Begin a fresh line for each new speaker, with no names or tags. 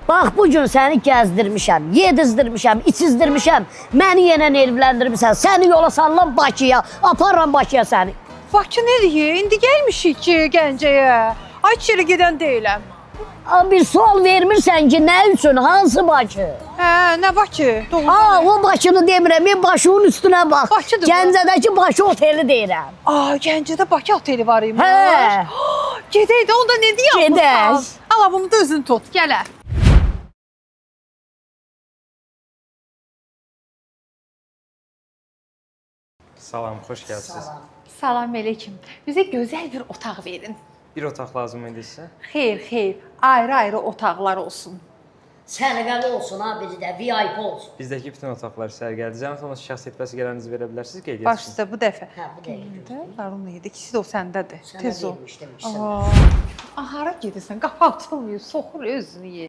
Bax bu gün səni gəzdirmişəm, yedizdirmişəm, içizdirmişəm. Məni yenə nervləndirmişsən. Səni yola sallam Bakıya, aparıram Bakıya səni.
Bakı nədir? İndi gəlmişik ki, Gəncəyə. Ay içeri gedən deyiləm.
Bir sual vermirsən ki, nə üçün, hansı Bakı?
Hə, nə Bakı? Doğru.
Ha, o Bakını demirəm, ben Başının üstünə bax.
Bakıdır bu.
Gəncədəki Bakı oteli deyirəm.
Aa, Gəncədə Bakı oteli var imiş.
Hə.
Gedək də onda nə deyəm?
Gedək.
Ala bunu da özün tut, gələ.
Salam, xoş gəlsiniz.
Salam əleykum. Bizə gözəl bir otaq verin.
Bir otaq lazım idi sizə.
Xeyr, ayrı-ayrı otaqlar olsun.
Səliqəli olsun ha, biri də VIP olsun.
Bizdəki bütün otaqlar sərgərdi. Zəhmət şəxsi vəsiqələrinizi verə bilərsiniz, qeydiyyat üçün.
Başda bu dəfə.
Hə, bu dəqiqə.
Qarunla yedi. İkisi də o səndədir.
Sənə
Tez ol.
vermişdim.
Aa, hara gedirsən? Qapı açılmıyor, soxur özünü ye.